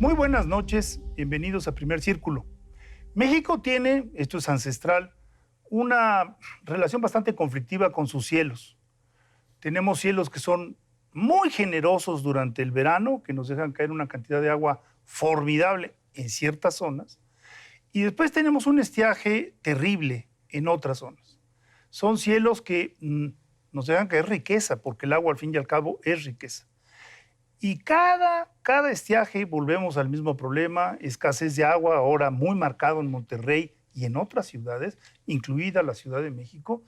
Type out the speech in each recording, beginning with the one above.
Muy buenas noches, bienvenidos a Primer Círculo. México tiene, esto es ancestral, una relación bastante conflictiva con sus cielos. Tenemos cielos que son muy generosos durante el verano, que nos dejan caer una cantidad de agua formidable en ciertas zonas, y después tenemos un estiaje terrible en otras zonas. Son cielos que nos dejan caer riqueza, porque el agua al fin y al cabo es riqueza. Y cada estiaje volvemos al mismo problema, escasez de agua, ahora muy marcado en Monterrey y en otras ciudades, incluida la Ciudad de México.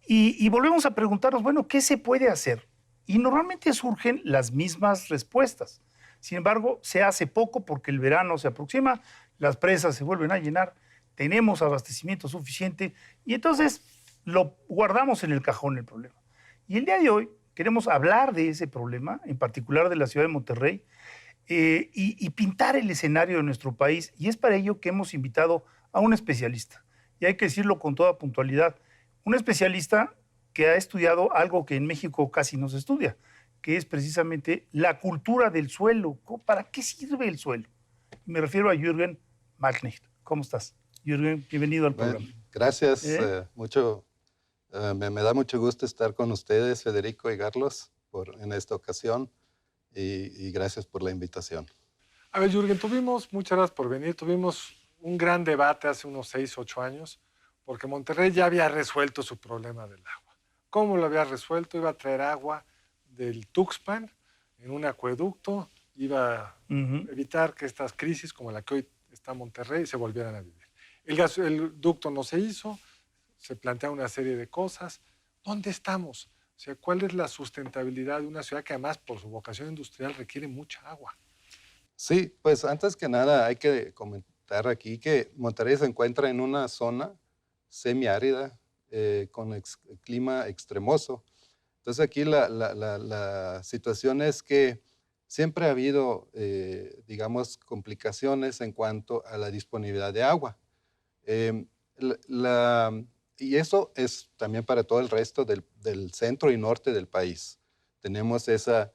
Y volvemos a preguntarnos, bueno, ¿qué se puede hacer? Y normalmente surgen las mismas respuestas. Sin embargo, se hace poco porque el verano se aproxima, las presas se vuelven a llenar, tenemos abastecimiento suficiente y entonces lo guardamos en el cajón el problema. Y el día de hoy queremos hablar de ese problema, en particular de la ciudad de Monterrey, y pintar el escenario de nuestro país. Y es para ello que hemos invitado a un especialista. Y hay que decirlo con toda puntualidad, un especialista que ha estudiado algo que en México casi no se estudia, que es precisamente la cultura del suelo. ¿Para qué sirve el suelo? Me refiero a Jürgen Malknecht. ¿Cómo estás? Jürgen, bienvenido al programa. Gracias, me da mucho gusto estar con ustedes, Federico y Carlos, en esta ocasión, y gracias por la invitación. A ver, Jürgen, muchas gracias por venir, tuvimos un gran debate hace unos 6, 8 años, porque Monterrey ya había resuelto su problema del agua. ¿Cómo lo había resuelto? Iba a traer agua del Tuxpan en un acueducto, iba a evitar que estas crisis como la que hoy está Monterrey se volvieran a vivir. El ducto no se hizo, se plantea una serie de cosas. ¿Dónde estamos? O sea, ¿cuál es la sustentabilidad de una ciudad que además por su vocación industrial requiere mucha agua? Sí, pues antes que nada hay que comentar aquí que Monterrey se encuentra en una zona semiárida con clima extremoso. Entonces aquí la situación es que siempre ha habido, digamos, complicaciones en cuanto a la disponibilidad de agua. Y eso es también para todo el resto del centro y norte del país. Tenemos esa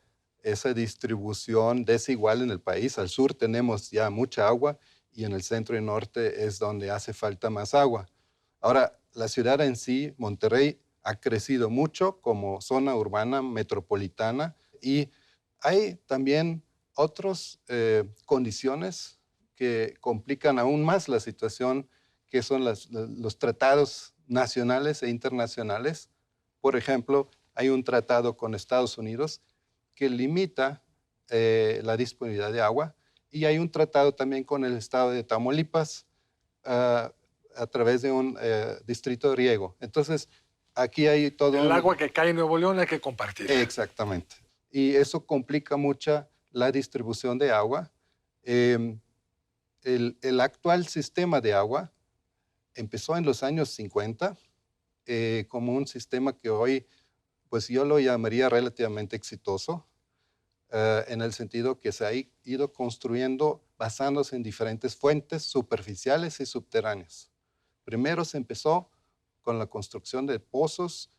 distribución desigual en el país. Al sur tenemos ya mucha agua y en el centro y norte es donde hace falta más agua. Ahora, la ciudad en sí, Monterrey, ha crecido mucho como zona urbana metropolitana y hay también otras condiciones que complican aún más la situación, que son los tratados nacionales e internacionales. Por ejemplo, hay un tratado con Estados Unidos que limita la disponibilidad de agua y hay un tratado también con el estado de Tamaulipas a través de un distrito de riego. Entonces, aquí hay todo... El agua que cae en Nuevo León hay que compartir. Exactamente. Y eso complica mucho la distribución de agua. El actual sistema de agua empezó en los años 50 como un sistema que hoy, pues yo lo llamaría relativamente exitoso, en el sentido que se ha ido construyendo basándose en diferentes fuentes superficiales y subterráneas. Primero se empezó con la construcción de pozos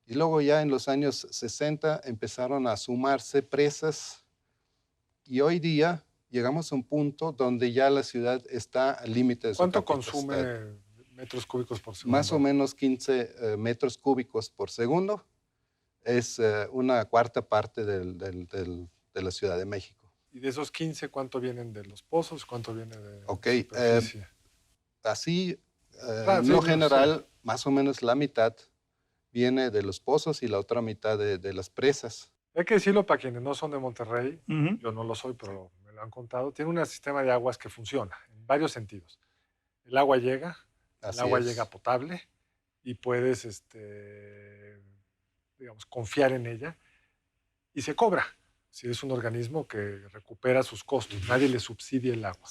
y luego ya en los años 60 empezaron a sumarse presas y hoy día llegamos a un punto donde ya la ciudad está al límite de su capacidad. ¿Cuánto consume metros cúbicos por segundo? Más o menos 15 metros cúbicos por segundo. Es una cuarta parte de la Ciudad de México. ¿Y de esos 15, cuánto vienen de los pozos? ¿Cuánto viene de superficie? Así, en lo general, más o menos la mitad viene de los pozos y la otra mitad de las presas. Hay que decirlo para quienes no son de Monterrey, yo no lo soy, pero me lo han contado, tiene un sistema de aguas que funciona en varios sentidos. El agua llega, llega potable y puedes, digamos, confiar en ella y se cobra. Si es un organismo que recupera sus costos, nadie le subsidia el agua.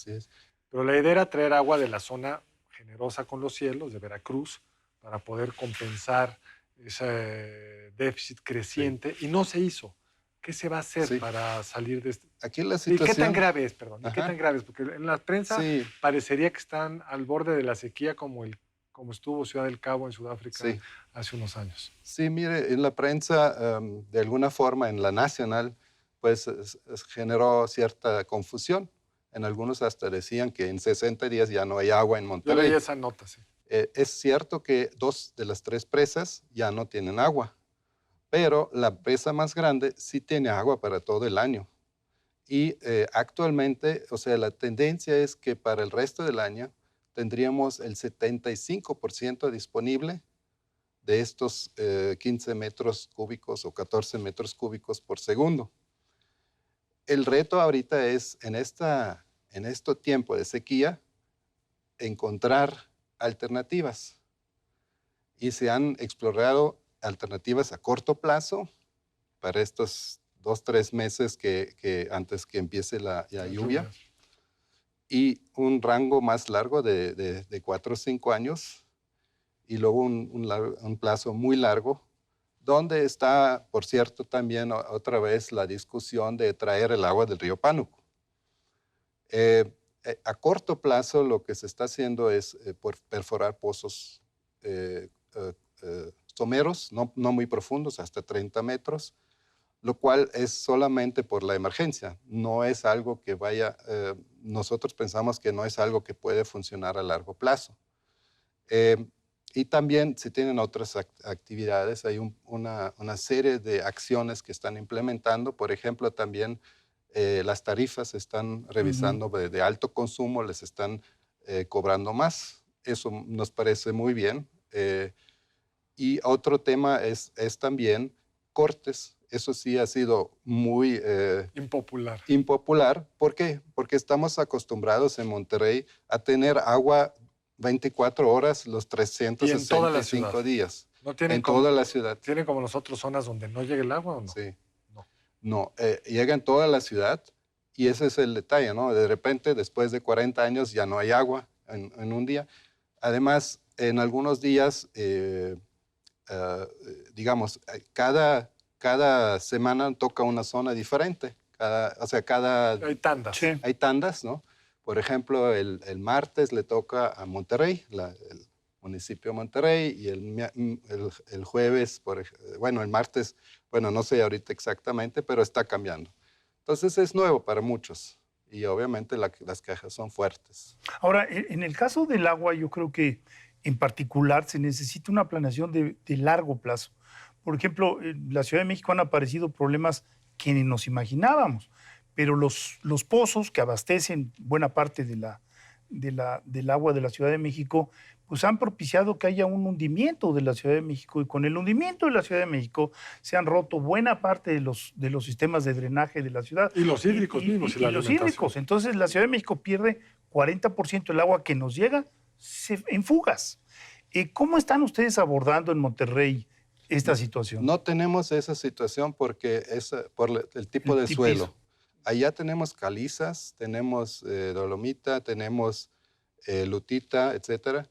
Pero la idea era traer agua de la zona generosa con los cielos, de Veracruz, para poder compensar ese déficit creciente, y no se hizo. ¿Qué se va a hacer para salir de este? Aquí la situación... ¿Y qué tan grave es, perdón? ¿Y qué tan grave es? Porque en la prensa parecería que están al borde de la sequía como estuvo Ciudad del Cabo en Sudáfrica hace unos años. Sí, mire, en la prensa, de alguna forma, en la nacional, pues generó cierta confusión En algunos hasta decían que en 60 días ya no hay agua en Yo Monterrey. leí esa nota, sí. Es cierto que 2 de las 3 presas ya no tienen agua, pero la presa más grande sí tiene agua para todo el año. Y actualmente, o sea, la tendencia es que para el resto del año tendríamos el 75% disponible de estos 15 metros cúbicos o 14 metros cúbicos por segundo. El reto ahorita es, en este tiempo de sequía, encontrar alternativas. Y se han explorado alternativas a corto plazo para estos 2, 3 meses antes que empiece la lluvia, y un rango más largo de 4 o 5 años, y luego un plazo muy largo, donde está, por cierto, también otra vez la discusión de traer el agua del río Pánuco. A corto plazo lo que se está haciendo es perforar pozos someros, no muy profundos, hasta 30 metros, lo cual es solamente por la emergencia. No es algo que nosotros pensamos que no es algo que puede funcionar a largo plazo. Y también se tienen otras actividades, hay una serie de acciones que están implementando. Por ejemplo, también las tarifas se están revisando de alto consumo, les están cobrando más. Eso nos parece muy bien. Y otro tema es también cortes. Eso sí ha sido muy impopular. ¿Por qué? Porque estamos acostumbrados en Monterrey a tener agua 24 horas los 365 días. ¿No tienen en toda la ciudad. ¿Tienen como nosotros zonas donde no llega el agua o no? Sí. No. No, llega en toda la ciudad, y ese es el detalle, ¿no? De repente, después de 40 años, ya no hay agua en un día. Además, en algunos días, digamos, cada semana toca una zona diferente. Hay tandas. Sí. Hay tandas, ¿no? Por ejemplo, el martes le toca a Monterrey, el municipio de Monterrey, y el jueves, el martes, no sé ahorita exactamente, pero está cambiando. Entonces es nuevo para muchos, y obviamente las quejas son fuertes. Ahora, en el caso del agua, yo creo que en particular se necesita una planeación de largo plazo. Por ejemplo, en la Ciudad de México han aparecido problemas que ni nos imaginábamos, pero los pozos que abastecen buena parte del agua de la Ciudad de México, pues han propiciado que haya un hundimiento de la Ciudad de México, y con el hundimiento de la Ciudad de México se han roto buena parte de los sistemas de drenaje de la ciudad. Y los hídricos mismos. Y los hídricos. Entonces la Ciudad de México pierde 40% del agua que nos llega en fugas. ¿Cómo están ustedes abordando en Monterrey esta situación? No tenemos esa situación porque es por el tipo de suelo. Allá tenemos calizas, tenemos dolomita, tenemos lutita, etcétera.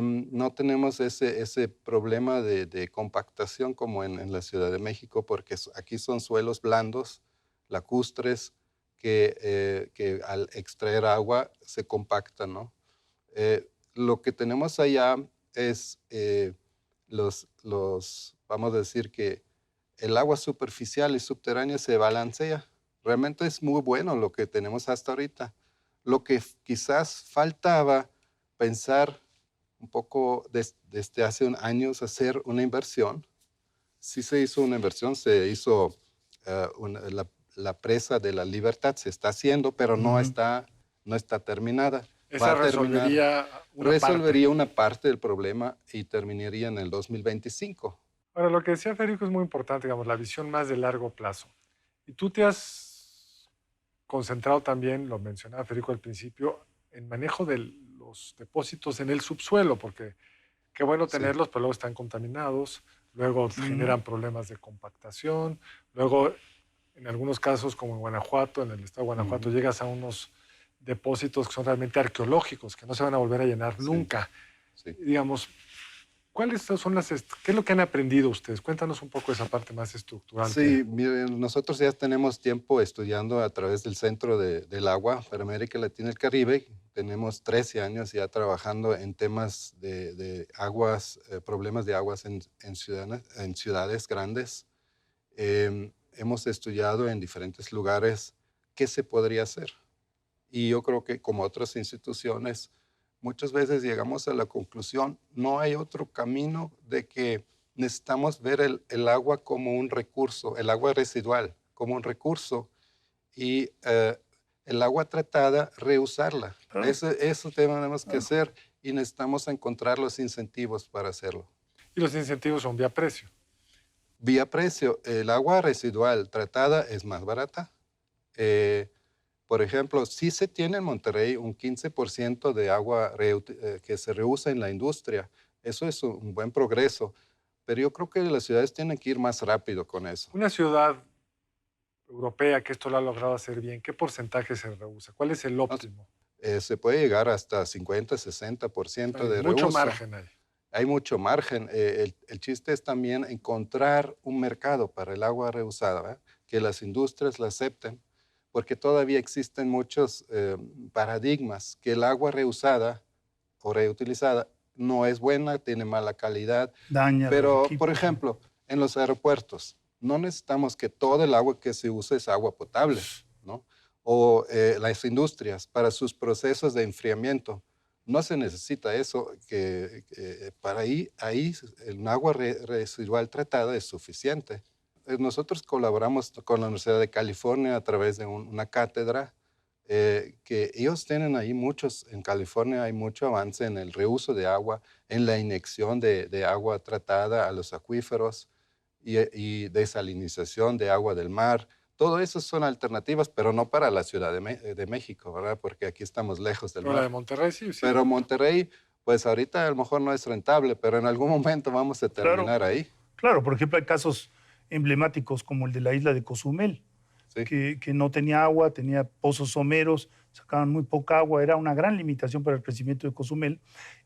No tenemos ese problema de compactación como en la Ciudad de México, porque aquí son suelos blandos, lacustres, que al extraer agua se compactan, ¿no? Lo que tenemos allá es vamos a decir que el agua superficial y subterránea se balancea. Realmente es muy bueno lo que tenemos hasta ahorita. Lo que quizás faltaba pensar un poco desde hace años, hacer una inversión. Sí se hizo una inversión, se hizo la presa de la Libertad, se está haciendo, pero no está terminada. Esa resolvería una parte del problema y terminaría en el 2025. Ahora, lo que decía Federico es muy importante, digamos, la visión más de largo plazo. Y tú te has concentrado también, lo mencionaba Federico al principio, en manejo de los depósitos en el subsuelo, porque qué bueno tenerlos, pero luego están contaminados, luego generan problemas de compactación, luego en algunos casos, como en Guanajuato, en el estado de Guanajuato, llegas a unos depósitos que son realmente arqueológicos, que no se van a volver a llenar nunca. Sí. Digamos, ¿qué es lo que han aprendido ustedes? Cuéntanos un poco esa parte más estructural. Sí, miren, nosotros ya tenemos tiempo estudiando a través del Centro del Agua para América Latina y el Caribe. Tenemos 13 años ya trabajando en temas de aguas, problemas de aguas en ciudades grandes. Hemos estudiado en diferentes lugares qué se podría hacer. Y yo creo que como otras instituciones, muchas veces llegamos a la conclusión, no hay otro camino de que necesitamos ver el agua como un recurso, el agua residual como un recurso y el agua tratada, reusarla. Claro. Eso tenemos que hacer y necesitamos encontrar los incentivos para hacerlo. Y los incentivos son vía precio. Vía precio, el agua residual tratada es más barata. Por ejemplo, sí se tiene en Monterrey un 15% de agua que se reusa en la industria. Eso es un buen progreso. Pero yo creo que las ciudades tienen que ir más rápido con eso. Una ciudad europea que esto lo ha logrado hacer bien, ¿qué porcentaje se reusa? ¿Cuál es el óptimo? Se puede llegar hasta 50, 60% de Mucho reuso. margen ahí. Hay mucho margen. El chiste es también encontrar un mercado para el agua reusada, ¿verdad? Que las industrias la acepten, porque todavía existen muchos paradigmas que el agua reusada o reutilizada no es buena, tiene mala calidad. Daña Pero, los equipos. por ejemplo, en los aeropuertos, no necesitamos que todo el agua que se use es agua potable, ¿no? O las industrias, para sus procesos de enfriamiento, no se necesita eso, para ahí el agua residual tratada es suficiente. Nosotros colaboramos con la Universidad de California a través de una cátedra que ellos tienen ahí en California hay mucho avance en el reuso de agua, en la inyección de agua tratada a los acuíferos y desalinización de agua del mar. Todo eso son alternativas, pero no para la Ciudad de México, ¿verdad? Porque aquí estamos lejos del Pero mar. la de Monterrey sí. Pero Monterrey, pues ahorita a lo mejor no es rentable, pero en algún momento vamos a terminar ahí. Claro, por ejemplo, hay casos emblemáticos como el de la isla de Cozumel, Sí. que no tenía agua, tenía pozos someros, sacaban muy poca agua, era una gran limitación para el crecimiento de Cozumel.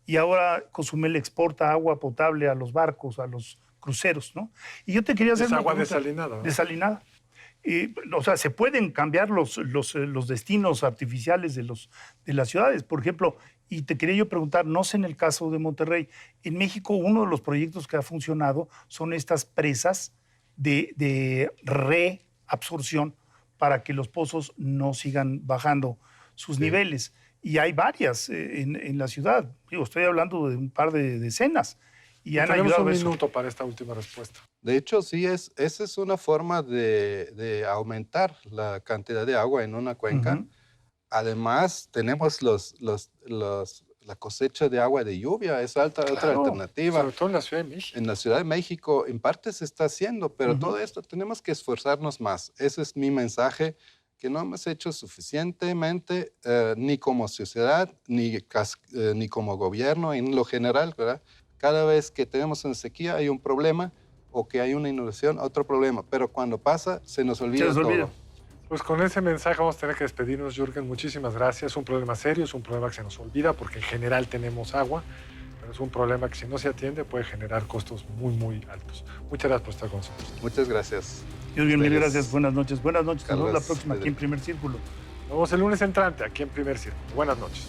Y ahora Cozumel exporta agua potable a los barcos, a los cruceros, ¿no? Y yo te quería hacer Es una agua pregunta. desalinada, ¿no? Desalinada. O sea, se pueden cambiar los destinos artificiales de las ciudades. Por ejemplo, y te quería yo preguntar, no sé en el caso de Monterrey, en México uno de los proyectos que ha funcionado son estas presas de reabsorción para que los pozos no sigan bajando sus niveles. Y hay varias en la ciudad. Digo, estoy hablando de un par de decenas. Y han Tenemos ayudado un a eso. minuto para esta última respuesta. De hecho, sí, esa es una forma de aumentar la cantidad de agua en una cuenca. Ujú. Además, tenemos la cosecha de agua de lluvia, es otra Claro. alternativa. Sobre todo en la Ciudad de México. En la Ciudad de México, en parte se está haciendo, pero Ujú. todo esto tenemos que esforzarnos más. Ese es mi mensaje, que no hemos hecho suficientemente, ni como sociedad, ni como gobierno en lo general, ¿verdad? Cada vez que tenemos una sequía hay un problema, o que hay una inundación, otro problema. Pero cuando pasa, se nos olvida Se nos olvida. todo. Pues con ese mensaje vamos a tener que despedirnos, Jürgen. Muchísimas gracias. Es un problema serio, es un problema que se nos olvida porque en general tenemos agua, pero es un problema que si no se atiende puede generar costos muy, muy altos. Muchas gracias por estar con nosotros. Muchas gracias. Jürgen, mil Ustedes. gracias. Buenas noches. Buenas noches. Nos vemos la Carlos, próxima aquí en Pedro. Primer Círculo. Nos vemos el lunes entrante aquí en Primer Círculo. Buenas noches.